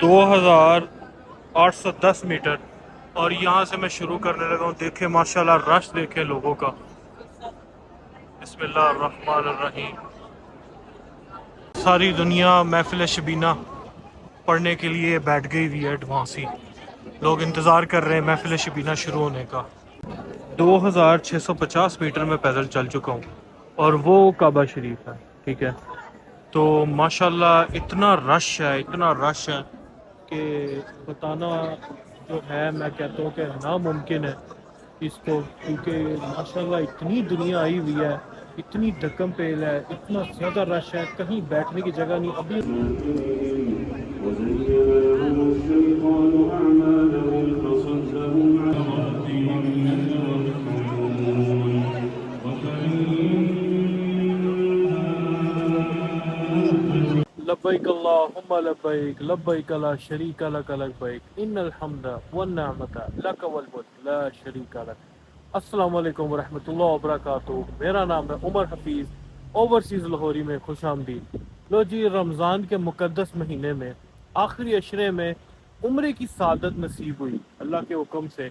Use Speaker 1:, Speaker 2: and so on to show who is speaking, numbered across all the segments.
Speaker 1: 2810 metre और यहाँ से मैं शुरू करने लगा हूँ। देखे माशाल्लाह रश देखे लोगों का। बिस्मिल्लाहिर्रहमानिर्रहीम। सारी दुनिया महफिल शबीना पढ़ने के लिए बैठ गई हुई है। एडवांस ही लोग इंतज़ार कर रहे हैं महफिल शबीना शुरू होने का। 2650 मीटर में पैदल चल चुका हूँ और वो काबा शरीफ है। ठीक है, तो माशाल्लाह इतना रश है, इतना रश है कि बताना जो है, मैं कहता हूँ कि नामुमकिन है इसको, क्योंकि माशाल्लाह इतनी दुनिया आई हुई है, इतनी धक्कम पेल है, इतना ज़्यादा रश है, कहीं बैठने की जगह नहीं। अभी लब्बैक अल्लाहुम्मा लब्बैक लब्बैक ला शरीका लक लब्बैक इन्नल हम्दा वन निअमता लक वल मुल्क ला शरीका लक। अस्सलाम वालेकुम वरहमतुल्लाहि वबरकातुहू। मेरा नाम है उमर हफीज़, ओवरसीज़ लाहौरी में खुश आमदीद। लो जी, रमज़ान के मुकद्दस महीने में आखिरी अशरे में उम्रे की सादत नसीब हुई अल्लाह के हुक्म से,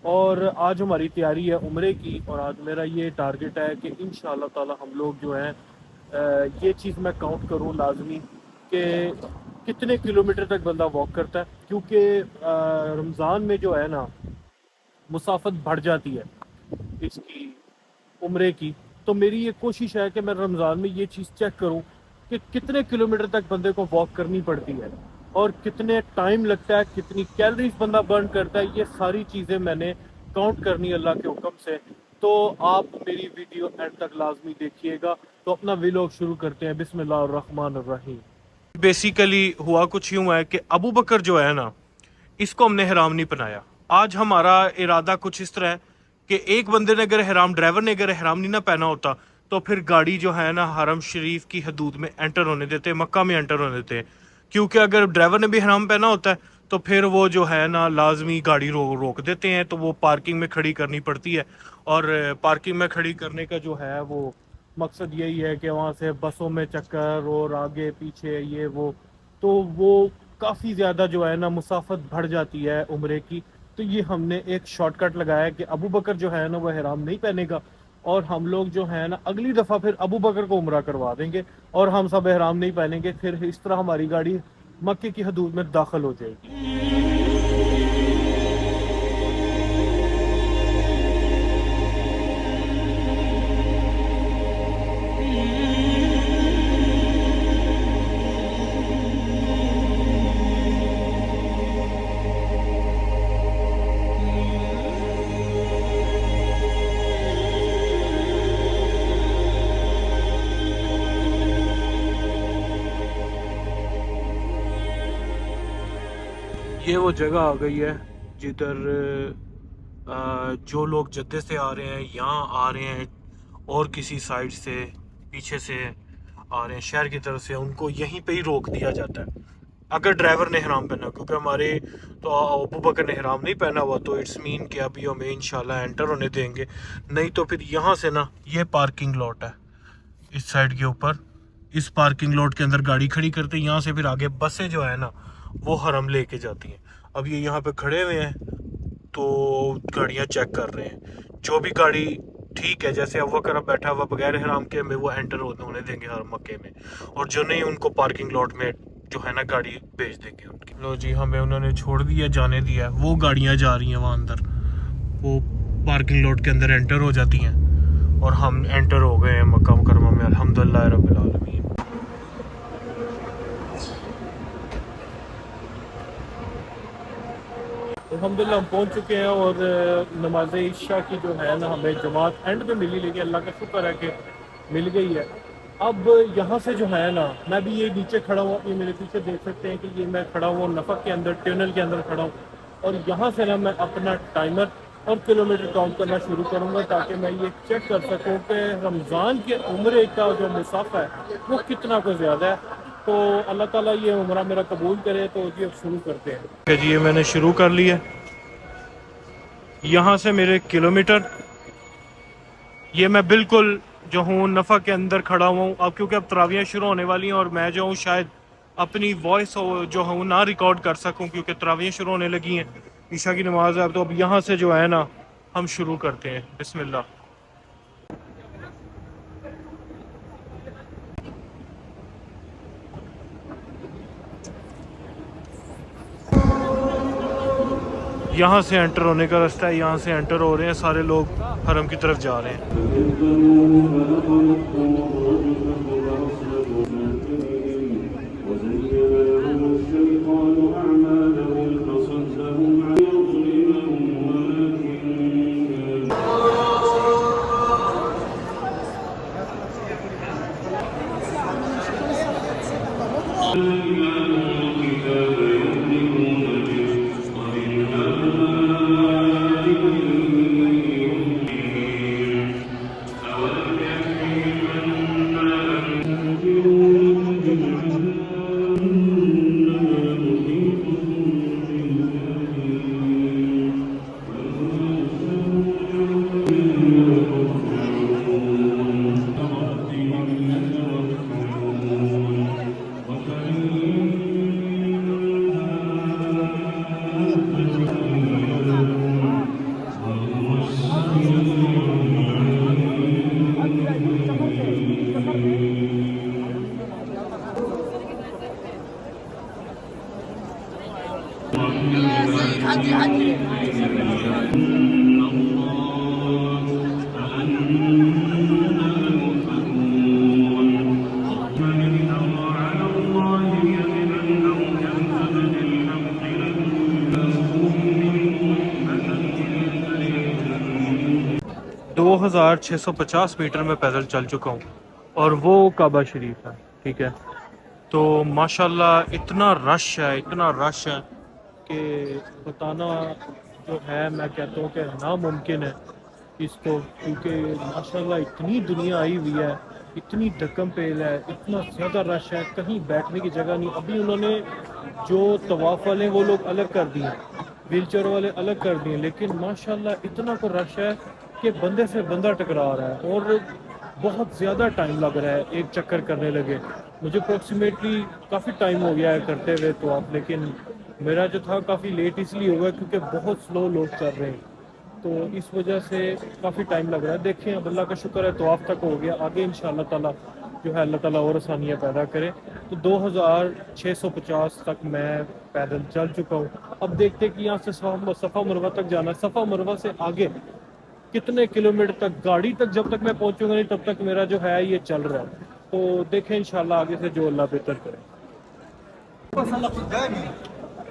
Speaker 1: और आज हमारी तैयारी है उम्रे की। और आज मेरा ये टारगेट है कि इंशाअल्लाह ताला हम लोग जो हैं ये चीज़ मैं काउंट करूँ लाजमी कि कितने किलोमीटर तक बंदा वॉक करता है, क्योंकि रमज़ान में जो है ना मुसाफत बढ़ जाती है इसकी, उम्रे की। तो मेरी ये कोशिश है कि मैं रमज़ान में ये चीज़ चेक करूं कि कितने किलोमीटर तक बंदे को वॉक करनी पड़ती है और कितने टाइम लगता है, कितनी कैलोरीज बंदा बर्न करता है। ये सारी चीज़ें मैंने काउंट करनी है अल्लाह के हुक्म से। तो आप मेरी वीडियो एंड तक लाजमी देखिएगा। तो अपना व्लॉग शुरू करते हैं। बिस्मिल्लाहिर्रहमानिर्रहीम। बेसिकली हुआ कुछ यूँ है कि अबू बकर जो है ना, इसको हमने हराम नहीं पहनाया। आज हमारा इरादा कुछ इस तरह है कि एक बंदे ने अगर हराम, ड्राइवर ने अगर हराम नहीं ना पहना होता तो फिर गाड़ी जो है ना हरम शरीफ की हदूद में एंटर होने देते, मक्का में एंटर होने देते। क्योंकि अगर ड्राइवर ने भी हराम पहना होता है तो फिर वो जो है ना लाजमी गाड़ी रोक देते हैं, तो वो पार्किंग में खड़ी करनी पड़ती है। और पार्किंग में खड़ी करने का जो है वो मकसद यही है कि वहाँ से बसों में चक्कर और आगे पीछे ये वो, तो वो काफ़ी ज़्यादा जो है ना मुसाफत बढ़ जाती है उम्रे की। तो ये हमने एक शॉर्टकट लगाया कि अबू बकर जो है ना वो हराम नहीं पहनेगा, और हम लोग जो है ना अगली दफ़ा फिर अबू बकर को उम्रा करवा देंगे और हम सब हराम नहीं पहनेंगे। फिर इस तरह हमारी गाड़ी मक्के की हदूद में दाखिल हो जाएगी। ये वो जगह आ गई है जिधर जो लोग जद्दे से आ रहे हैं, यहाँ आ रहे हैं और किसी साइड से पीछे से आ रहे हैं शहर की तरफ से, उनको यहीं पे ही रोक दिया जाता है अगर ड्राइवर ने हराम पहना। क्योंकि हमारे तो अबू बकर ने हराम नहीं पहना हुआ, तो इट्स मीन कि अभी हमें इंशाल्लाह एंटर होने देंगे। नहीं तो फिर यहाँ से ना, ये पार्किंग लॉट है इस साइड के ऊपर, इस पार्किंग लॉट के अंदर गाड़ी खड़ी करते हैं। यहाँ से फिर आगे बसें जो है ना वो हरम लेके जाती हैं। अब ये यहाँ पे खड़े हुए हैं तो गाड़ियाँ चेक कर रहे हैं। जो भी गाड़ी ठीक है, जैसे अब वकर बैठा हुआ बगैर हराम के में, वो एंटर होने देंगे हर मक्के में, और जो नहीं उनको पार्किंग लॉट में जो है ना गाड़ी भेज देंगे उनकी। लो जी, हमें उन्होंने छोड़ दिया, जाने दिया। वो गाड़ियाँ जा रही हैं वहाँ अंदर, वो पार्किंग लॉट के अंदर एंटर हो जाती हैं और हम एंटर हो गए हैं मक्का मुकर्रमा में अल्हम्दुलिल्लाह रब्बिल आलमीन। अल्हम्दुलिल्लाह हम पहुंच चुके हैं और नमाज इशा की जो है ना हमें जमात एंड पे मिली, लेकिन अल्लाह का शुक्र है कि मिल गई है। अब यहाँ से जो है ना, मैं भी ये नीचे खड़ा हूँ, ये मेरे पीछे देख सकते हैं कि ये मैं खड़ा हूँ नफक के अंदर, टनल के अंदर खड़ा हूँ। और यहाँ से ना मैं अपना टाइमर और किलोमीटर काउंट करना शुरू करूँगा ताकि मैं ये चेक कर सकूँ कि रमज़ान के उम्रे का जो मुसाफा है वो कितना को ज़्यादा है। तो अल्लाह ताला ये उम्रा मेरा कबूल करे। तो जी अब शुरू करते हैं। जी ये मैंने शुरू कर लिया। यहाँ से मेरे किलोमीटर, ये मैं बिल्कुल जो हूँ नफ़ा के अंदर खड़ा हुआ हूँ अब, क्योंकि अब तरावियाँ शुरू होने वाली हैं और मैं जो हूँ शायद अपनी वॉइस जो है वो ना रिकॉर्ड कर सकूं, क्योंकि तरावियाँ शुरू होने लगी हैं, ईशा की नमाज है। तो अब यहाँ से जो है ना हम शुरू करते हैं। बिस्मिल्लाह। यहाँ से एंटर होने का रास्ता है, यहाँ से एंटर हो रहे हैं, सारे लोग हरम की तरफ जा रहे हैं। दो 2650 मीटर में पैदल चल चुका हूँ और वो काबा शरीफ है। ठीक है, तो माशाल्लाह इतना रश है, इतना रश है कि बताना जो है, मैं कहता हूँ कि नामुमकिन है इसको, क्योंकि माशाल्लाह इतनी दुनिया आई हुई है, इतनी धक्कम पेल है, इतना ज़्यादा रश है, कहीं बैठने की जगह नहीं। अभी उन्होंने जो तवाफ़ वाले वो लोग अलग कर दिए, व्हील चेयर वाले अलग कर दिए, लेकिन माशाल्लाह इतना को रश है कि बंदे से बंदा टकरा रहा है और बहुत ज़्यादा टाइम लग रहा है एक चक्कर करने लगे। मुझे अप्रोक्सीमेटली काफ़ी टाइम हो गया है करते हुए तो आप, लेकिन मेरा जो था काफ़ी लेट इसलिए हुआ क्योंकि बहुत स्लो लोग चल रहे हैं, तो इस वजह से काफ़ी टाइम लग रहा है। देखें, अब अल्लाह का शुक्र है तो आप तक हो गया, आगे इंशाअल्लाह ताला जो है अल्लाह ताला और आसानियाँ पैदा करे। तो 2650 तक मैं पैदल चल चुका हूँ। अब देखते कि यहाँ से सफ़ा मरवा तक जाना, सफ़ा मरवा से आगे कितने किलोमीटर तक गाड़ी तक जब तक मैं पहुँचूंगा नहीं तब तक मेरा जो है ये चल रहा है। तो देखें इंशाल्लाह आगे से जो अल्लाह बेहतर करे।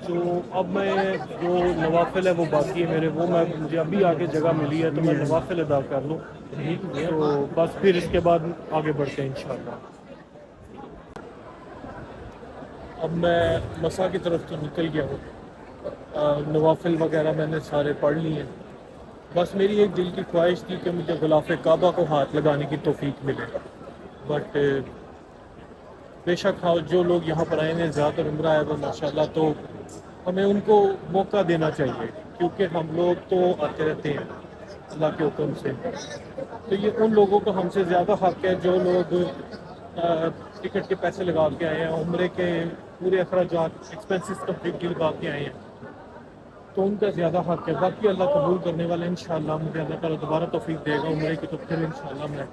Speaker 1: तो अब मैं जो नवाफिल है वो बाकी है मेरे, वो मैं मुझे अभी आगे जगह मिली है तो मैं नवाफिल अदा कर लूँ, तो बस फिर इसके बाद आगे बढ़ते हैं इंशाल्लाह। अब मैं मसा की तरफ तो निकल गया हूँ, नवाफिल वगैरह मैंने सारे पढ़ लिए हैं। बस मेरी एक दिल की ख्वाहिश थी कि मुझे ग़िलाफ़ काबा को हाथ लगाने की तौफीक मिले, बट बेशक हाँ, जो लोग यहाँ पर आए हैं ज़्यादातर उम्र आए हुए माशाल्लाह, तो हमें उनको मौका देना चाहिए, क्योंकि हम लोग तो आते रहते हैं अल्लाह के हुक्म से। तो ये उन लोगों को हमसे ज़्यादा हक़ है जो लोग टिकट के पैसे लगा के आए हैं, उम्रे के पूरे अखराजात एक्सपेंसेस कम्प्लीटली लगा के आए हैं, तो उनका ज़्यादा हक़ है। बाकी अल्लाह कबूल करने वाले इंशाअल्लाह, मुझे अल्लाह ताला दोबारा तौफीक देगा उम्रे की, तो फिर इंशाअल्लाह मैं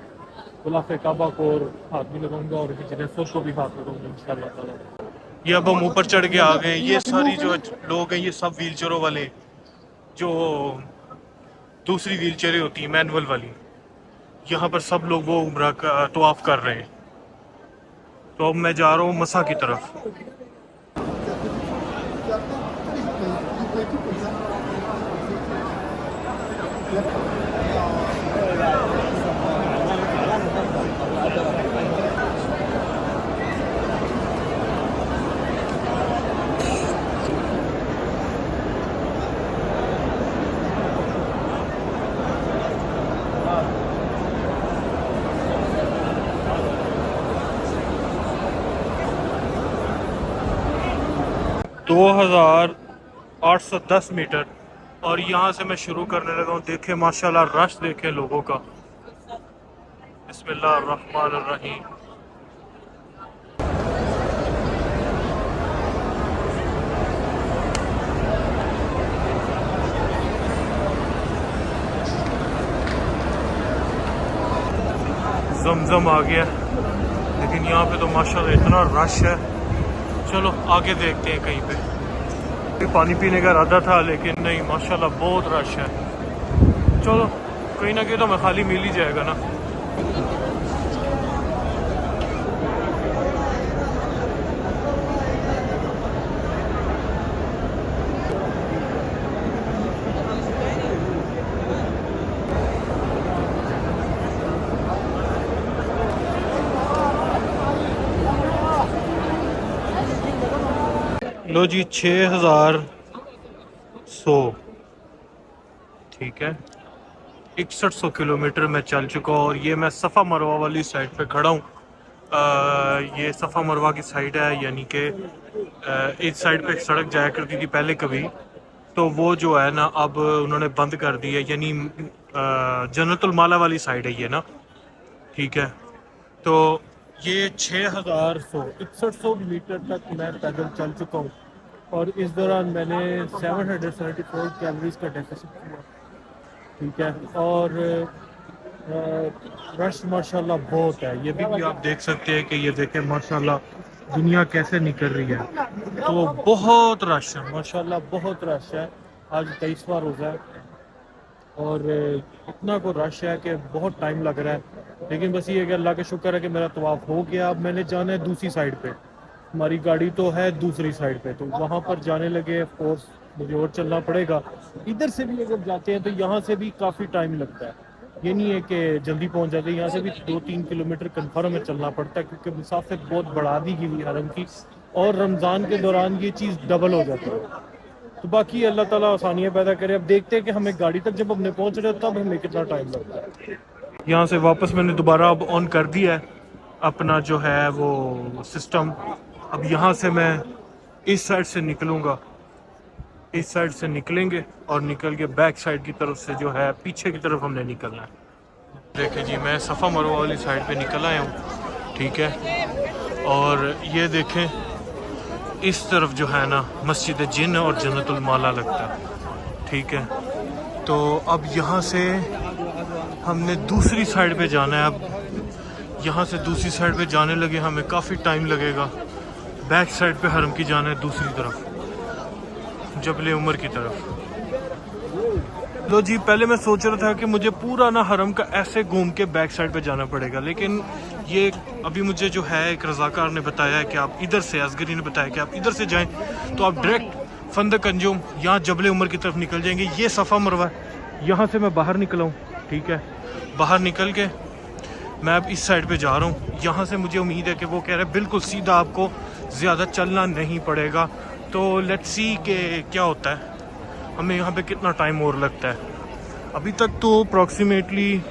Speaker 1: ग़िलाफ़ काबा को और हाथ भी लगाऊंगा और हिजर असवद को भी हाथ लगाऊंगा इंशाअल्लाह ताला। ये अब हम ऊपर चढ़ के आ गए। ये सारी जो लोग हैं ये सब व्हील चेयरों वाले, जो दूसरी व्हील चेयरें होती हैं मैनुअल वाली, यहाँ पर सब लोग वो उम्रा का तवाफ़ कर रहे हैं। तो अब मैं जा रहा हूँ मसा की तरफ। दो 2810 मीटर और यहाँ से मैं शुरू करने लगा हूँ। देखें माशाल्लाह रश देखें लोगों का। बिस्मिल्लाहिर्रहमानिर्रहीम। जमजम आ गया, लेकिन यहाँ पे तो माशाल्लाह इतना रश है। चलो आगे देखते हैं कहीं पे। पानी पीने का इरादा था लेकिन नहीं, माशाल्लाह बहुत रश है। चलो कहीं ना कहीं तो हमें खाली मिल ही जाएगा ना। लो जी 6100, ठीक है, 6100 किलोमीटर मैं चल चुका हूँ। और ये मैं सफ़ा मरवा वाली साइड पे खड़ा हूँ। ये सफ़ा मरवा की साइड है, यानी कि इस साइड पे एक सड़क जाया करती थी पहले कभी, तो वो जो है ना अब उन्होंने बंद कर दी है, यानी जन्नतुल माला वाली साइड है ये ना, ठीक है। तो ये 6100 मीटर तक मैं पैदल चल चुका हूँ और इस दौरान मैंने 774 कैलोरीज का डेफिसिट किया, ठीक है। और रश माशाल्लाह बहुत है, ये भी आप देख सकते हैं कि ये देखें माशाल्लाह दुनिया कैसे निकल रही है। तो बहुत रश है माशाल्लाह, बहुत रश है। आज 23वां रोज़ा है और इतना को रश है कि बहुत टाइम लग रहा है, लेकिन बस ये कि अल्लाह का शुक्र है कि मेरा तवाफ़ हो गया। अब मैंने जाना है दूसरी साइड पे, हमारी गाड़ी तो है दूसरी साइड पे, तो वहाँ पर जाने लगे। ऑफ कोर्स मुझे और चलना पड़ेगा। इधर से भी अगर जाते हैं तो यहाँ से भी काफ़ी टाइम लगता है, ये नहीं है कि जल्दी पहुँच जाते हैं। यहाँ से भी 2-3 किलोमीटर कन्फर्म में चलना पड़ता है क्योंकि मुसाफिर बहुत बढ़ा दी गई हरम की, और रमज़ान के दौरान ये चीज़ डबल हो जाती है। तो बाकी अल्लाह ताला आसानियाँ पैदा करे। अब देखते हैं कि हमें गाड़ी तक जब हमने पहुँच रहे तब हमें कितना टाइम लगता है। यहाँ से वापस मैंने दोबारा अब ऑन कर दिया है अपना जो है वो सिस्टम। अब यहाँ से मैं इस साइड से निकलूँगा, इस साइड से निकलेंगे और निकल के बैक साइड की तरफ से जो है पीछे की तरफ हमने निकलना है। देखें जी मैं सफ़ा मरवा वाली साइड पे निकल आया हूँ, ठीक है। और ये देखें इस तरफ जो है ना मस्जिद जिन और जन्नतुल माला लगता है, ठीक है। तो अब यहाँ से हमने दूसरी साइड पे जाना है। अब यहाँ से दूसरी साइड पे जाने लगे हमें काफ़ी टाइम लगेगा। बैक साइड पे हरम की जाना है दूसरी तरफ, जबले उमर की तरफ। लो जी पहले मैं सोच रहा था कि मुझे पूरा ना हरम का ऐसे घूम के बैक साइड पे जाना पड़ेगा, लेकिन ये अभी मुझे जो है एक रज़ाकार ने बताया है कि आप इधर से, असगरी ने बताया कि आप इधर से जाएं तो आप डायरेक्ट फंदक अंजुम यहाँ जबले उमर की तरफ निकल जाएंगे। ये सफ़ा मरवा है, यहाँ से मैं बाहर निकला हूँ, ठीक है। बाहर निकल के मैं अब इस साइड पे जा रहा हूँ। यहाँ से मुझे उम्मीद है कि वो कह रहे हैं बिल्कुल सीधा, आपको ज़्यादा चलना नहीं पड़ेगा। तो लेट्स सी कि क्या होता है, हमें यहाँ पे कितना टाइम और लगता है। अभी तक तो अप्रॉक्सीमेटली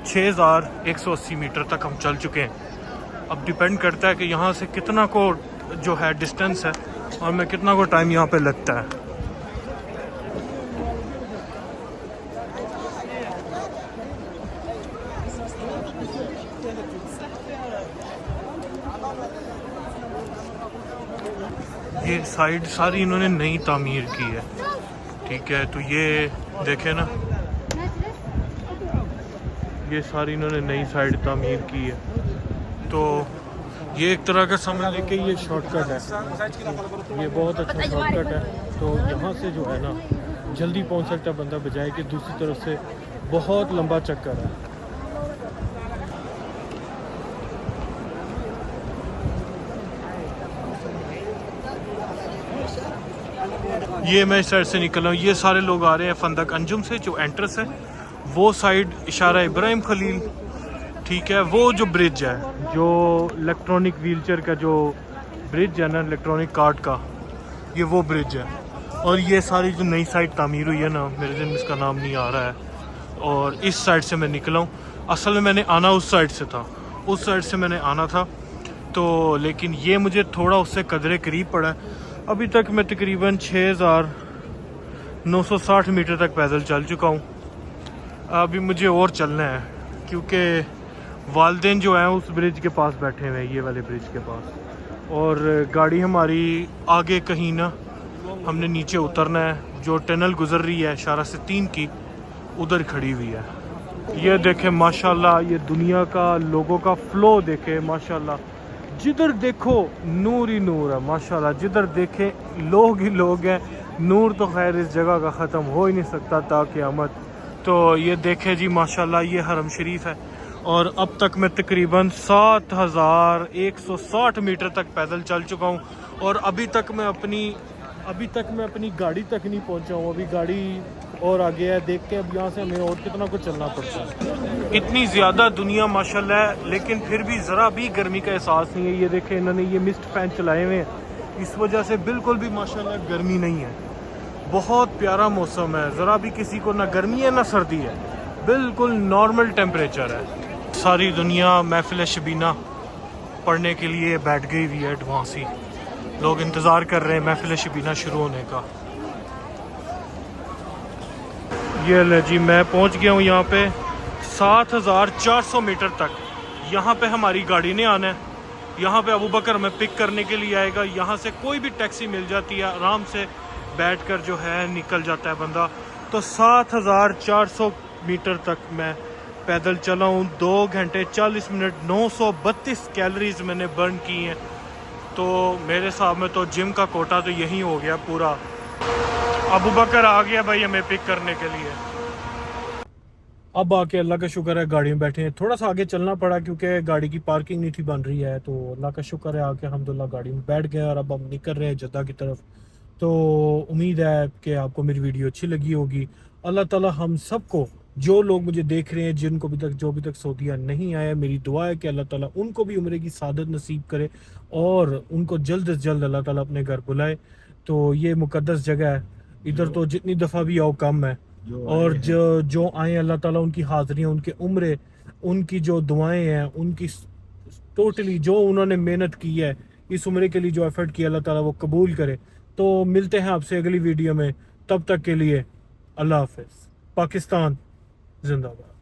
Speaker 1: 6180 मीटर तक हम चल चुके हैं। अब डिपेंड करता है कि यहाँ से कितना को जो है डिस्टेंस है और मैं कितना को टाइम यहाँ पे लगता है। ये साइड सारी इन्होंने नई तामीर की है, ठीक है। तो ये देखें ना, ये सारी इन्होंने नई साइड तामीर की है। तो ये एक तरह का समझ लें कि ये शॉर्टकट है, ये बहुत अच्छा शॉर्टकट है। तो यहाँ से जो है ना जल्दी पहुँच सकता है बंदा, बजाय कि दूसरी तरफ से बहुत लंबा चक्कर है। ये मैं इस साइड से निकल रहा हूँ, ये सारे लोग आ रहे हैं फंदक अंजुम से जो एंट्रेंस है, वो साइड इशारा इब्राहिम खलील, ठीक है। वो जो ब्रिज है, जो इलेक्ट्रॉनिक व्हीलचेयर का जो ब्रिज है ना, इलेक्ट्रॉनिक कार्ट का, ये वो ब्रिज है। और ये सारी जो नई साइड तामीर हुई है ना, मेरे दिन में इसका नाम नहीं आ रहा है। और इस साइड से मैं निकला हूँ। असल में मैंने आना उस साइड से था, उस साइड से मैंने आना था, तो लेकिन ये मुझे थोड़ा उससे कदरे करीब पड़ा है। अभी तक मैं तकरीबन 6960 मीटर तक पैदल चल चुका हूँ। अभी मुझे और चलना है क्योंकि वालदेन जो हैं उस ब्रिज के पास बैठे हुए हैं, ये वाले ब्रिज के पास, और गाड़ी हमारी आगे कहीं ना, हमने नीचे उतरना है। जो टनल गुजर रही है इशारा से 3 की, उधर खड़ी हुई है। ये देखे माशाल्लाह, ये दुनिया का लोगों का फ्लो देखे माशाल्लाह, जिधर देखो नूर ही नूर है माशाल्लाह, जिधर देखे लोग ही लोग हैं। नूर तो खैर इस जगह का ख़त्म हो ही नहीं सकता ता क़यामत। तो ये देखे जी माशाल्लाह, ये हरम शरीफ है और अब तक मैं तकरीबन 7160 मीटर तक पैदल चल चुका हूँ और अभी तक मैं अपनी गाड़ी तक नहीं पहुँचा हूँ। अभी गाड़ी और आगे है, देख के अब यहाँ से हमें और कितना कुछ चलना पड़ता है। इतनी ज़्यादा दुनिया माशाल्लाह है, लेकिन फिर भी ज़रा भी गर्मी का एहसास नहीं है। ये देखें, इन्होंने ये मिस्ट फैन चलाए हुए हैं, इस वजह से बिल्कुल भी माशाल्लाह गर्मी नहीं है। बहुत प्यारा मौसम है, ज़रा भी किसी को ना गर्मी है ना सर्दी है, बिल्कुल नॉर्मल टेम्परेचर है। सारी दुनिया महफिल शबीना पढ़ने के लिए बैठ गई हुई है एडवांस ही। लोग इंतज़ार कर रहे हैं महफिल शबीना शुरू होने का। ये ले जी, मैं पहुंच गया हूँ यहाँ पे 7400 मीटर तक। यहाँ पे हमारी गाड़ी ने आना है, यहाँ पे अबू बकर हमें पिक करने के लिए आएगा। यहाँ से कोई भी टैक्सी मिल जाती है, आराम से बैठकर जो है निकल जाता है बंदा। तो 7400 मीटर तक मैं पैदल चला हूँ, 2 घंटे 40 मिनट, 932 कैलोरीज मैंने बर्न की हैं। तो मेरे हिसाब में तो जिम का कोटा तो यही हो गया पूरा। अबू बकर आ गया भाई हमें पिक करने के लिए। अब आके अल्लाह का शुक्र है गाड़ी में बैठे हैं। थोड़ा सा आगे चलना पड़ा क्योंकि गाड़ी की पार्किंग नहीं थी बन रही है, तो अल्लाह का शुक्र है आके अल्हम्दुलिल्लाह गाड़ी में बैठ गए और अब हम निकल रहे हैं जद्दा की तरफ। तो उम्मीद है कि आपको मेरी वीडियो अच्छी लगी होगी। अल्लाह ताला हम सबको, जो लोग मुझे देख रहे हैं, जिनको अभी तक सऊदीया नहीं आया, मेरी दुआ है कि अल्लाह ताला उनको भी उम्र की सादत नसीब करे और उनको जल्द से जल्द अल्लाह ताला अपने घर बुलाए। तो ये मुकद्दस जगह है, इधर तो जितनी दफ़ा भी आओ कम है। और जो आए अल्लाह ताला उनकी हाज़िरियाँ, उनके उम्र, उनकी जो दुआएं हैं, उनकी टोटली जो उन्होंने मेहनत की है इस उम्र के लिए, जो एफर्ट किया, अल्लाह ताला वो कबूल करे। तो मिलते हैं आपसे अगली वीडियो में, तब तक के लिए अल्लाह हाफ़िज़। पाकिस्तान जिंदाबाद।